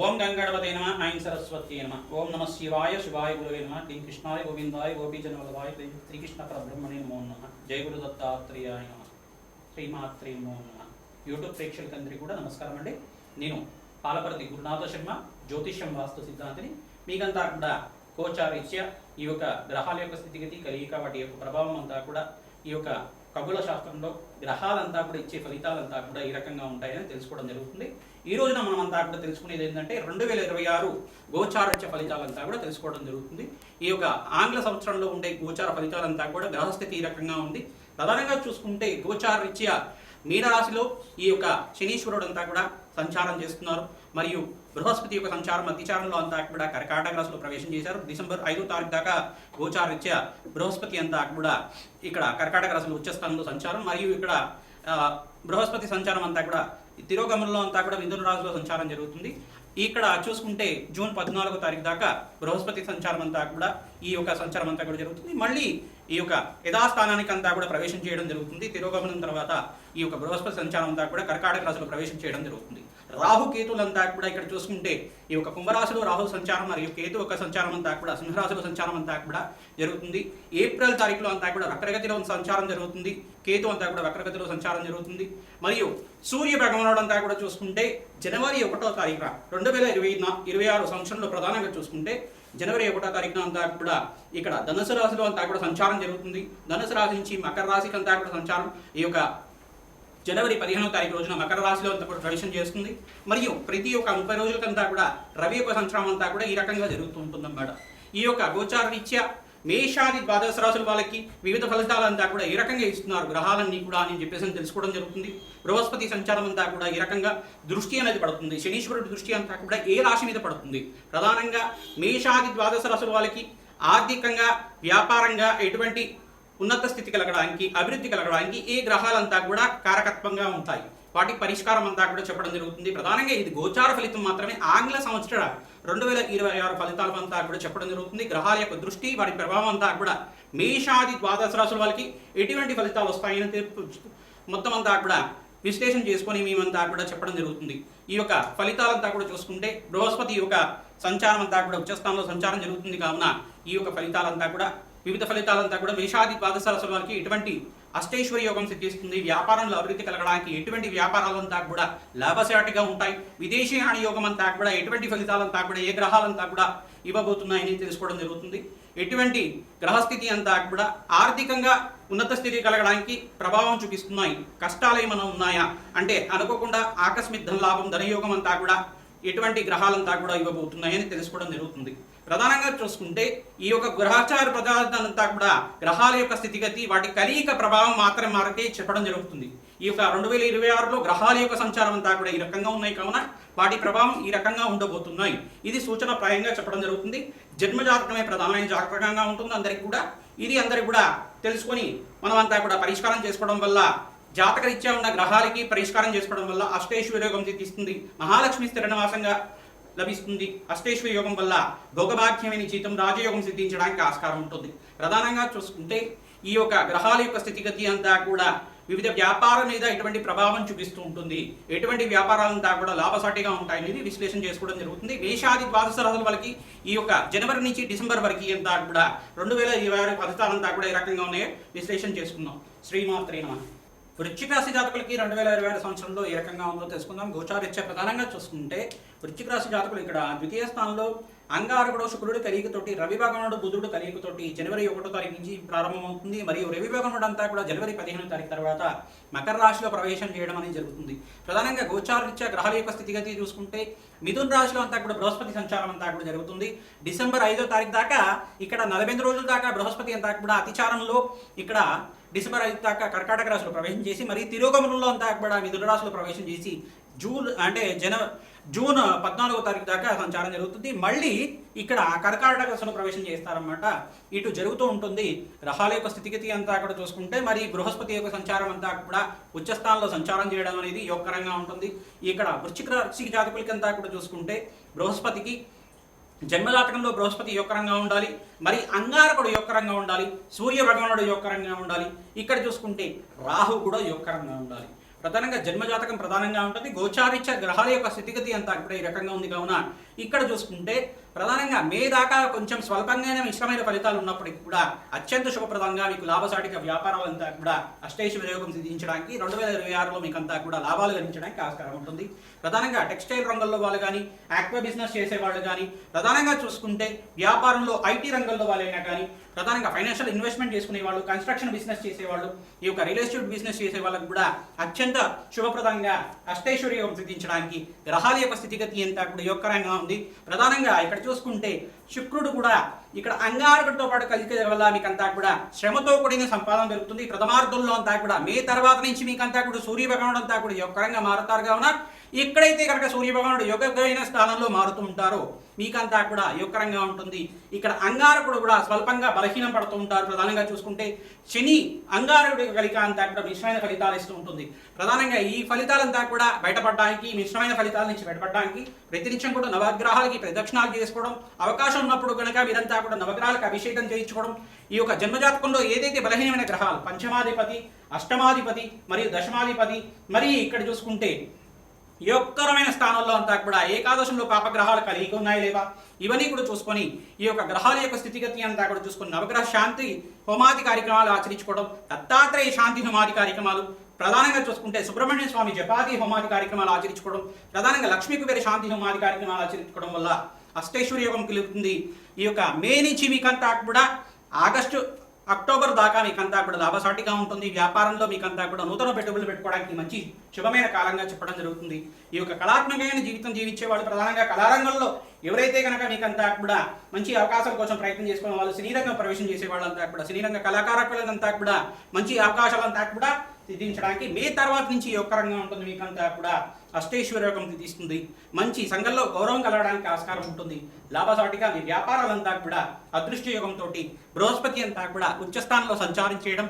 ఓం గంగణపతే నమ ఐం సరస్వతి నమ ఓం నమ శివాయ శివాయ గురువే నమ క్లీం కృష్ణాయ గోవిందాయ గోపీజనవల్లభాయ శ్రీకృష్ణ పరబ్రహ్మణే నమో నమ జయ గురు దత్తాత్రేయాయ నమ శ్రీమాత్రే నమో నమ. యూట్యూబ్ ప్రేక్షకులందరికీ కూడా నమస్కారం అండి. నేను పాలపర్తి గురునాథ శర్మ, జ్యోతిష్యం వాస్తు సిద్ధాంతిని. మీకంతా కూడా గోచారీత్యా ఈ యొక్క గ్రహాల యొక్క స్థితిగతి కలియిక వాటి యొక్క ప్రభావం అంతా కూడా ఈ యొక్క ఖగోళ శాస్త్రంలో గ్రహాలంతా కూడా ఇచ్చే ఫలితాలంతా కూడా ఈ రకంగా ఉంటాయని తెలుసుకోవడం జరుగుతుంది. ఈ రోజున మనం అంతా కూడా తెలుసుకునేది ఏంటంటే 2026 గోచారత్య ఫలితాలంతా కూడా తెలుసుకోవడం జరుగుతుంది. ఈ యొక్క ఆంగ్ల సంవత్సరంలో ఉండే గోచార ఫలితాలంతా కూడా గ్రహస్థితి ఈ రకంగా ఉంది. ప్రధానంగా చూసుకుంటే గోచారరీత్యా మీనరాశిలో ఈ యొక్క శనీశ్వరుడు అంతా కూడా సంచారం చేస్తున్నారు. మరియు బృహస్పతి యొక్క సంచారం అతిచారంలో అంతా కూడా కర్కాటక రాశిలో ప్రవేశం చేశారు. డిసెంబర్ 5వ తారీఖు దాకా గోచారరీత్యా బృహస్పతి అంతా కూడా ఇక్కడ కర్కాటక రాశిలో ఉచ్చస్థానంలో సంచారం, మరియు ఇక్కడ బృహస్పతి సంచారం అంతా కూడా తిరోగమనంలో అంతా కూడా మిథున రాశిలో సంచారం జరుగుతుంది. ఇక్కడ చూసుకుంటే జూన్ 14వ తారీఖు దాకా బృహస్పతి సంచారం అంతా కూడా ఈ యొక్క సంచారం అంతా కూడా జరుగుతుంది. మళ్ళీ ఈ యొక్క యథాస్థానానికి అంతా కూడా ప్రవేశం చేయడం జరుగుతుంది. తిరోగమనం తర్వాత ఈ యొక్క బృహస్పతి సంచారం అంతా కూడా కర్కాటక రాశిలో ప్రవేశం చేయడం జరుగుతుంది. రాహు కేతులంతా కూడా ఇక్కడ చూసుకుంటే ఈ యొక్క కుంభరాశిలో రాహు సంచారం మరియు కేతు యొక్క సంచారం అంతా కూడా సింహరాశిలో సంచారం అంతా కూడా జరుగుతుంది. ఏప్రిల్ తారీఖులో అంతా కూడా వక్రగతిలో సంచారం జరుగుతుంది. కేతు అంతా కూడా వక్రగతిలో సంచారం జరుగుతుంది. మరియు సూర్య భగవానుడు అంతా కూడా చూసుకుంటే జనవరి 1వ తారీఖున 2026 సంవత్సరంలో ప్రధానంగా చూసుకుంటే జనవరి 1వ తారీఖున అంతా కూడా ఇక్కడ ధనుసు రాశిలో అంతా కూడా సంచారం జరుగుతుంది. ధనుసు రాశి నుంచి మకర రాశికి అంతా కూడా సంచారం ఈ యొక్క జనవరి 15వ తారీఖు రోజున మకర రాశిలో అంతా కూడా ప్రవేశం చేస్తుంది. మరియు ప్రతి ఒక్క 30 రోజులకంతా కూడా రవి యొక్క సంచారం అంతా కూడా ఈ రకంగా జరుగుతూ ఉంటుందన్నమాట. ఈ యొక్క గోచార రీత్యా మేషాది ద్వాదశ రాశుల వాళ్ళకి వివిధ ఫలితాలంతా కూడా ఈ రకంగా ఇస్తున్నారు గ్రహాలన్నీ కూడా అని చెప్పేసి తెలుసుకోవడం జరుగుతుంది. బృహస్పతి సంచారం అంతా కూడా ఈ రకంగా దృష్టి అనేది పడుతుంది. శనీశ్వరుడి దృష్టి అంతా కూడా ఏ రాశి మీద పడుతుంది? ప్రధానంగా మేషాది ద్వాదశ రాశుల వాళ్ళకి ఆర్థికంగా, వ్యాపారంగా ఎటువంటి ఉన్నత స్థితి కలగడానికి, అభివృద్ధి కలగడానికి ఏ గ్రహాలంతా కూడా కారకత్వంగా ఉంటాయి, వాటి పరిష్కారం అంతా కూడా చెప్పడం జరుగుతుంది. ప్రధానంగా ఇది గోచార ఫలితం మాత్రమే. ఆంగ్ల సంవత్సర 2026 ఫలితాలు అంతా కూడా చెప్పడం జరుగుతుంది. గ్రహాల యొక్క దృష్టి, వాటి ప్రభావం అంతా కూడా మేషాది ద్వాదశ రాశుల వాళ్ళకి ఎటువంటి ఫలితాలు వస్తాయని మొత్తం అంతా కూడా విశ్లేషణ చేసుకొని మేమంతా కూడా చెప్పడం జరుగుతుంది. ఈ యొక్క ఫలితాలంతా కూడా చూసుకుంటే బృహస్పతి యొక్క సంచారం అంతా కూడా ఉచ్చస్థానంలో సంచారం జరుగుతుంది. కావున ఈ యొక్క ఫలితాలంతా కూడా వివిధ ఫలితాలంతా కూడా మేషాది ద్వాదశ రాశుల వారికి ఎటువంటి అష్టైశ్వర్య యోగం సిద్ధిస్తుంది. వ్యాపారంలో అభివృద్ధి కలగడానికి ఎటువంటి వ్యాపారాలంతా కూడా లాభసాటిగా ఉంటాయి. విదేశీయాన యోగం అంతా కూడా ఎటువంటి ఫలితాలంతా కూడా ఏ గ్రహాలంతా కూడా ఇవ్వబోతున్నాయని తెలుసుకోవడం జరుగుతుంది. ఎటువంటి గ్రహస్థితి అంతా కూడా ఆర్థికంగా ఉన్నత స్థితి కలగడానికి ప్రభావం చూపిస్తున్నాయి. కష్టాలు ఏమైనా ఉన్నాయా అంటే అనుకోకుండా ఆకస్మిక ధనలాభం, ధనయోగం అంతా కూడా ఎటువంటి గ్రహాలంతా కూడా ఇవ్వబోతున్నాయని తెలుసుకోవడం జరుగుతుంది. ప్రధానంగా చూసుకుంటే ఈ యొక్క గ్రహచార పదార్థాలంతా కూడా గ్రహాల యొక్క స్థితిగతి, వాటి కలియిక ప్రభావం మాత్రమే చెప్పడం జరుగుతుంది. ఈ యొక్క 2026లో గ్రహాల యొక్క సంచారం అంతా కూడా ఈ రకంగా ఉన్నాయి కావున వాటి ప్రభావం ఈ రకంగా ఉండబోతున్నాయి. ఇది సూచనప్రాయంగా చెప్పడం జరుగుతుంది. జన్మజాతకమే ప్రధానమైన జాతకంగా ఉంటుంది అందరికీ కూడా. ఇది అందరికి కూడా తెలుసుకొని మనమంతా కూడా పరిష్కారం చేసుకోవడం వల్ల, జాతకరీత్యా ఉన్న గ్రహాలకి పరిష్కారం చేసుకోవడం వల్ల అష్టైశ్వర్య యోగం సిద్ధిస్తుంది. మహాలక్ష్మి స్థిర నివాసంగా లభిస్తుంది. అష్టైశ్వర్య యోగం వల్ల భోగభాగ్యమైన జీతం, రాజయోగం సిద్ధించడానికి ఆస్కారం ఉంటుంది. ప్రధానంగా చూసుకుంటే ఈ యొక్క గ్రహాల యొక్క స్థితిగతి అంతా కూడా వివిధ వ్యాపారం మీద ఎటువంటి ప్రభావం చూపిస్తూ ఉంటుంది, ఎటువంటి వ్యాపారాలంతా కూడా లాభసాటిగా ఉంటాయనేది విశ్లేషణ చేసుకోవడం జరుగుతుంది. మేషాది ద్వాదశ రాశుల వాళ్ళకి ఈ యొక్క జనవరి నుంచి డిసెంబర్ వరకు అంతా కూడా 2026 ఫలితాలంతా కూడా ఈ రకంగా ఉన్నాయో విశ్లేషణ చేసుకుందాం. శ్రీమాత్రే నమః. వృశ్చిక రాశి జాతకులకి 2026 సంవత్సరంలో ఏ రకంగా ఉందో తెలుసుకుందాం. గోచారీత్యా ప్రధానంగా చూసుకుంటే వృశ్చిక రాశి జాతకులు ఇక్కడ ద్వితీయ స్థానంలో అంగారకుడు శుక్రుడు కలియుగతోటి, రవి భగవానుడు బుధుడు కలియుగతోటి జనవరి 1వ తారీఖు నుంచి ప్రారంభమవుతుంది. మరియు రవి భగవానుడు అంతా కూడా జనవరి 15వ తారీఖు తర్వాత మకర రాశిలో ప్రవేశం చేయడం అనేది జరుగుతుంది. ప్రధానంగా గోచారరీత్యా గ్రహాల యొక్క స్థితిగతి చూసుకుంటే మిథున రాశిలో అంతా కూడా బృహస్పతి సంచారం అంతా కూడా జరుగుతుంది. డిసెంబర్ 5వ తారీఖు దాకా ఇక్కడ 48 రోజుల దాకా బృహస్పతి అంతా కూడా అతిచారంలో ఇక్కడ డిసెంబర్ 5 దాకా కర్కాటక రాశిలో ప్రవేశం చేసి, మరి తిరోగమనంలో అంతా కూడా మిథున రాశిలో ప్రవేశం చేసి జూన్ 14వ తారీఖు దాకా సంచారం జరుగుతుంది. మళ్ళీ ఇక్కడ కర్కాటక రాశిలో ప్రవేశం చేస్తారన్నమాట. ఇటు జరుగుతూ ఉంటుంది. గ్రహాల యొక్క స్థితిగతి అంతా కూడా చూసుకుంటే మరి బృహస్పతి యొక్క సంచారం అంతా కూడా ఉచ్చస్థానంలో సంచారం చేయడం అనేది యోగకరంగా ఉంటుంది. ఇక్కడ వృశ్చిక రాశి జాతకులకి అంతా కూడా చూసుకుంటే బృహస్పతికి జన్మజాతకంలో బృహస్పతి యోగకరంగా ఉండాలి, మరి అంగారకుడు యోగకరంగా ఉండాలి, సూర్య భగవానుడు యోగకరంగా ఉండాలి. ఇక్కడ చూసుకుంటే రాహు కూడా యోగకరంగా ఉండాలి. ప్రధానంగా జన్మజాతకం ప్రధానంగా ఉంటుంది. గోచారిత్య గ్రహాల యొక్క స్థితిగతి అంతా కూడా ఈ రకంగా ఉంది కావున ఇక్కడ చూసుకుంటే ప్రధానంగా మే దాకా కొంచెం స్వల్పంగానే మిశ్రమైన ఫలితాలు ఉన్నప్పటికీ కూడా అత్యంత శుభప్రదంగా మీకు లాభసాటిక వ్యాపారాలంతా కూడా అష్టైశ్వర్య యోగం సిద్ధించడానికి 2026లో మీకు అంతా కూడా లాభాలు గణించడానికి ఆస్కారం ఉంటుంది. ప్రధానంగా టెక్స్టైల్ రంగంలో వాళ్ళు కానీ, ఆక్వా బిజినెస్ చేసే వాళ్ళు కానీ, ప్రధానంగా చూసుకుంటే వ్యాపారంలో ఐటీ రంగంలో వాళ్ళైనా కానీ, ప్రధానంగా ఫైనాన్షియల్ ఇన్వెస్ట్మెంట్ చేసుకునే వాళ్ళు, కన్స్ట్రక్షన్ బిజినెస్ చేసేవాళ్ళు, ఈ యొక్క రియల్ ఎస్టేట్ బిజినెస్ చేసే వాళ్ళకు కూడా అత్యంత శుభప్రదంగా అష్టైశ్వర్య యోగం సిద్ధించడానికి గ్రహాల యొక్క స్థితిగతి అంతా కూడా యోగకరంగా ఉంది. ప్రధానంగా ఇక్కడ చూసుకుంటే శుక్రుడు కూడా ఇక్కడ అంగారకుడితో పాటు కలిసి వల్ల మీకంతా కూడా శ్రమతో కూడిన సంపాదన పెరుగుతుంది. ప్రథమార్థంలో అంతా కూడా మే తర్వాత నుంచి మీకంతా కూడా సూర్య భగవానుడు అంతా కూడా యోగకరంగా మారుతారు కావున ఎక్కడైతే కనుక సూర్య భగవానుడు యోగమైన స్థానంలో మారుతూ ఉంటారో మీకంతా కూడా యోగకరంగా ఉంటుంది. ఇక్కడ అంగారకుడు కూడా స్వల్పంగా బలహీనం పడుతూ ఉంటారు. ప్రధానంగా చూసుకుంటే శని అంగారకుడి కలిక అంతా కూడా మిశ్రమైన ఫలితాలు ఇస్తూ ఉంటుంది. ప్రధానంగా ఈ ఫలితాలంతా కూడా బయటపడడానికి, మిశ్రమైన ఫలితాల నుంచి బయటపడడానికి ప్రతినిత్యం కూడా నవగ్రహాలకి ప్రదక్షిణాలు చేసుకోవడం, అవకాశం ఉన్నప్పుడు కనుక మీరంతా కూడా నవగ్రహాలకు అభిషేకం చేయించుకోవడం, ఈ యొక్క జన్మజాతకంలో ఏదైతే బలహీనమైన గ్రహాలు పంచమాధిపతి, అష్టమాధిపతి మరియు దశమాధిపతి, మరి ఇక్కడ చూసుకుంటే యోగకరమైన స్థానంలో అంతా కూడా ఏకాదశంలో పాపగ్రహాలు కలిగి ఉన్నాయి లేవా ఇవన్నీ కూడా చూసుకొని ఈ యొక్క గ్రహాల యొక్క స్థితిగతి అంతా కూడా చూసుకొని నవగ్రహ శాంతి హోమాది కార్యక్రమాలు ఆచరించుకోవడం, దత్తాత్రేయ శాంతి హోమాది కార్యక్రమాలు, ప్రధానంగా చూసుకుంటే సుబ్రహ్మణ్య స్వామి జపాది హోమాది కార్యక్రమాలు ఆచరించుకోవడం, ప్రధానంగా లక్ష్మీ కుబేర శాంతి హోమాది కార్యక్రమాలు ఆచరించుకోవడం వల్ల అష్టైశ్వర్య యోగం కలుగుతుంది. ఈ యొక్క మే నుంచి మీకంతా కూడా ఆగస్టు అక్టోబర్ దాకా మీకంతా కూడా లాభసాటిగా ఉంటుంది. వ్యాపారంలో మీకంతా కూడా నూతన పెట్టుబడులు పెట్టుకోవడానికి మంచి శుభమైన కాలంగా చెప్పడం జరుగుతుంది. ఈ యొక్క కళాత్మకమైన జీవితం జీవించేవాళ్ళు, ప్రధానంగా కళారంగంలో ఎవరైతే కనుక మీకంతా కూడా మంచి అవకాశాల కోసం ప్రయత్నం చేసుకునే వాళ్ళు, సినీరంగం ప్రవేశం చేసే వాళ్ళంతా కూడా, సినీరంగ కళాకారులంతా కూడా మంచి అవకాశాలంతా కూడా సిద్ధించడానికి మే తర్వాత నుంచి యోగకరంగా ఉంటుంది. మీకంతా కూడా అష్టైశ్వర్య యోగం తీస్తుంది. మంచి సంఘంలో గౌరవం కలగడానికి ఆస్కారం ఉంటుంది. లాభసాటిగా మీ వ్యాపారాలంతా కూడా అదృష్ట యోగంతో బృహస్పతి అంతా కూడా ఉచ్చస్థానంలో సంచారం చేయడం,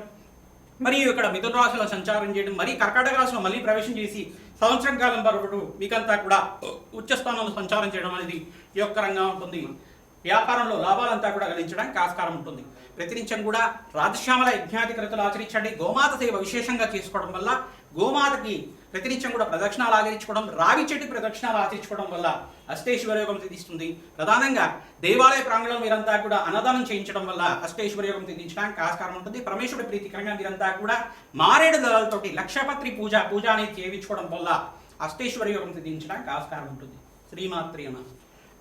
మరియు ఇక్కడ మిథున రాశిలో సంచారం చేయడం, మరి కర్కాటక రాశిలో మళ్ళీ ప్రవేశం చేసి సంవత్సరం కాలం వరకు మీకంతా కూడా ఉచ్చస్థానంలో సంచారం చేయడం అనేది యోగకరంగా ఉంటుంది. వ్యాపారంలో లాభాలంతా కూడా గణించడానికి ఆస్కారం ఉంటుంది. ప్రతినిత్యం కూడా రాజశ్యామల యజ్ఞాధికృతులు ఆచరించండి. గోమాత సేవ విశేషంగా చేసుకోవడం వల్ల, గోమాతకి ప్రతినిత్యం కూడా ప్రదక్షిణాలు ఆచరించుకోవడం, రావి చెట్టు ప్రదక్షిణాలు ఆచరించుకోవడం వల్ల అష్టైశ్వర్య యోగం సిద్ధిస్తుంది. ప్రధానంగా దేవాలయ ప్రాంగణంలో మీరంతా కూడా అన్నదానం చేయించడం వల్ల అష్టైశ్వర్య యోగం సిద్ధించడానికి ఆస్కారం ఉంటుంది. పరమేశ్వరుడి ప్రీతికరంగా మీరంతా కూడా మారేడు దళాలతోటి లక్షపత్రి పూజ అనేది చేయించుకోవడం వల్ల అష్టైశ్వర్య యోగం సిద్ధించడానికి ఆస్కారం ఉంటుంది. శ్రీమాత్రి నమః.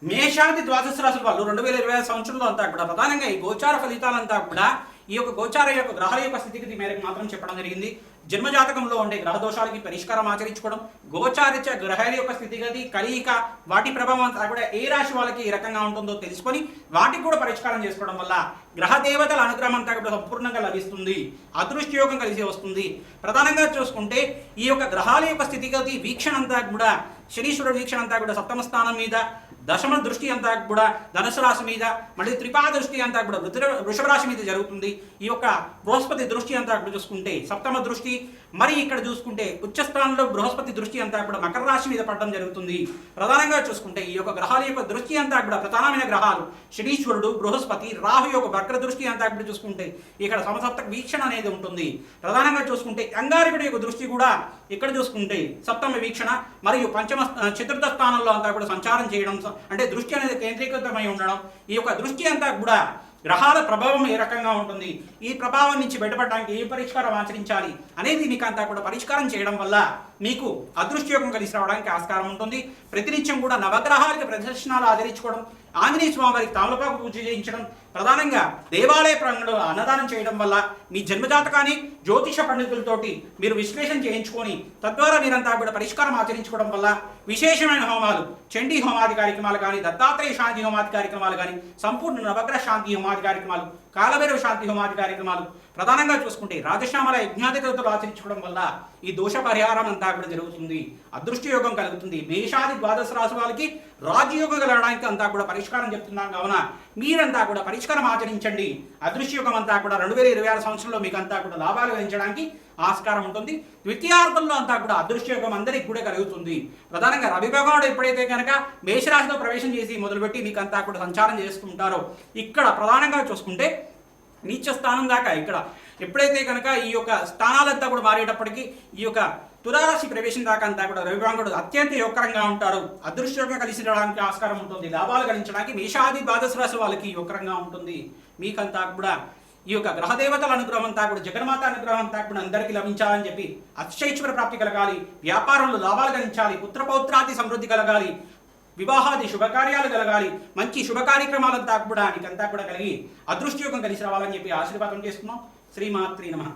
మేషాది ద్వాదశ రాశుల వాళ్ళు 2025 సంవత్సరంలో అంతా కూడా ప్రధానంగా ఈ గోచార ఫలితాలంతా కూడా ఈ యొక్క గోచార యొక్క గ్రహాల యొక్క స్థితిగతి మేరకు మాత్రం చెప్పడం జరిగింది. జన్మజాతకంలో ఉండే గ్రహ దోషాలకి పరిష్కారం ఆచరించుకోవడం, గోచారిత్య గ్రహాల యొక్క స్థితిగతి కలియిక వాటి ప్రభావం అంతా కూడా ఏ రాశి వాళ్ళకి ఏ రకంగా ఉంటుందో తెలుసుకొని వాటికి కూడా పరిష్కారం చేసుకోవడం వల్ల గ్రహ దేవతల అనుగ్రహం అంతా కూడా సంపూర్ణంగా లభిస్తుంది. అదృష్ట యోగం కలిసి వస్తుంది. ప్రధానంగా చూసుకుంటే ఈ యొక్క గ్రహాల యొక్క స్థితిగతి వీక్షణ అంతా కూడా శనీశ్వరుడు వీక్షణ అంతా కూడా సప్తమ స్థానం మీద, దశమ దృష్టి అంతా కూడా ధనుసు రాశి మీద, మళ్ళీ త్రిపా దృష్టి అంతా కూడా వృషభ రాశి మీద జరుగుతుంది. ఈ యొక్క బృహస్పతి దృష్టి అంతా కూడా చూసుకుంటే సప్తమ దృష్టి, మరి ఇక్కడ చూసుకుంటే ఉచ్చస్థానంలో బృహస్పతి దృష్టి అంతా కూడా మకర రాశి మీద పడడం జరుగుతుంది. ప్రధానంగా చూసుకుంటే ఈ యొక్క గ్రహాల యొక్క దృష్టి అంతా కూడా ప్రధానమైన గ్రహాలు శనీశ్వరుడు, బృహస్పతి, రాహు యొక్క వక్ర దృష్టి అంతా కూడా చూసుకుంటే ఇక్కడ సమసప్తక వీక్షణ అనేది ఉంటుంది. ప్రధానంగా చూసుకుంటే అంగారకుడి యొక్క దృష్టి కూడా ఇక్కడ చూసుకుంటే సప్తమ వీక్షణ, మరియు చతుర్థ స్థానంలో అంతా కూడా సంచారం చేయడం, అంటే దృష్టి అనేది కేంద్రీకృతమై ఉండడం. ఈ యొక్క దృష్టి అంతా కూడా గ్రహాల ప్రభావం ఏ రకంగా ఉంటుంది, ఈ ప్రభావం నుంచి బయటపడడానికి ఏ పరిష్కారం ఆచరించాలి అనేది మీకు అంతా కూడా పరిష్కారం చేయడం వల్ల మీకు అదృష్టయోగం కలిసి రావడానికి ఆస్కారం ఉంటుంది. ప్రతినిత్యం కూడా నవగ్రహాలకి ప్రదర్శనాలు ఆచరించుకోవడం, ఆంజనేయ స్వామి వారికి తామలపాకు పూజ చేయించడం, ప్రధానంగా దేవాలయ ప్రాంగణంలో అన్నదానం చేయడం వల్ల మీ జన్మజాతకాన్ని జ్యోతిష పండితులతోటి మీరు విశ్లేషణ చేయించుకొని తద్వారా మీరంతా కూడా పరిష్కారం ఆచరించుకోవడం వల్ల విశేషమైన హోమాలు, చండీ హోమాది కార్యక్రమాలు కానీ, దత్తాత్రేయ శాంతి హోమాది కార్యక్రమాలు కానీ, సంపూర్ణ నవగ్రహ శాంతి హోమాది కార్యక్రమాలు, కాలభైరవ శాంతి హోమాది కార్యక్రమాలు, ప్రధానంగా చూసుకుంటే రాజశ్యామల యజ్ఞాధికృతులు ఆచరించుకోవడం వల్ల ఈ దోష పరిహారం అంతా కూడా జరుగుతుంది. అదృష్ట యోగం కలుగుతుంది. మేషాది ద్వాదశ రాశి వాళ్ళకి రాజయోగం కలగడానికి అంతా కూడా పరిష్కారం చెప్తున్నాం కావున మీరంతా కూడా పరిష్కారం ఆచరించండి. అదృష్ట యోగం అంతా కూడా 2026 సంవత్సరంలో మీకు అంతా కూడా లాభాలు గణించడానికి ఆస్కారం ఉంటుంది. ద్వితీయార్థంలో అంతా కూడా అదృష్ట యోగం అందరికీ కూడా కలుగుతుంది. ప్రధానంగా రవి భగవానుడు ఎప్పుడైతే కనుక మేషరాశిలో ప్రవేశం చేసి మొదలుపెట్టి మీకు అంతా కూడా సంచారం చేస్తుంటారో ఇక్కడ ప్రధానంగా చూసుకుంటే నీచ స్థానం దాకా ఇక్కడ ఎప్పుడైతే కనుక ఈ యొక్క స్థానాలంతా కూడా మారేటప్పటికీ ఈ యొక్క తులారాశి ప్రవేశం దాకా అంతా కూడా రవిభ్రాంగుడు అత్యంత యోగకరంగా ఉంటారు. అదృష్టంగా కలిసి రావడానికి ఆస్కారం ఉంటుంది. లాభాలు గణించడానికి మేషాది ద్వాదశ రాశి వాళ్ళకి యోగకరంగా ఉంటుంది. మీకంతా కూడా ఈ యొక్క గ్రహదేవతల అనుగ్రహం అంతా కూడా జగన్మాత అనుగ్రహం అంతా కూడా అందరికీ లభించాలని చెప్పి అక్షైశ్వర ప్రాప్తి కలగాలి, వ్యాపారంలో లాభాలు గణించాలి, పుత్రపౌత్రాది సమృద్ధి కలగాలి, వివాహాది శుభకార్యాలు కలగాలి, మంచి శుభ కార్యక్రమాలంతా కూడా నీకంతా కూడా కలిగి అదృష్టయోగం కలిసి రావాలని చెప్పి ఆశీర్వాదం చేస్తున్నాం. శ్రీమాత్రి నమః.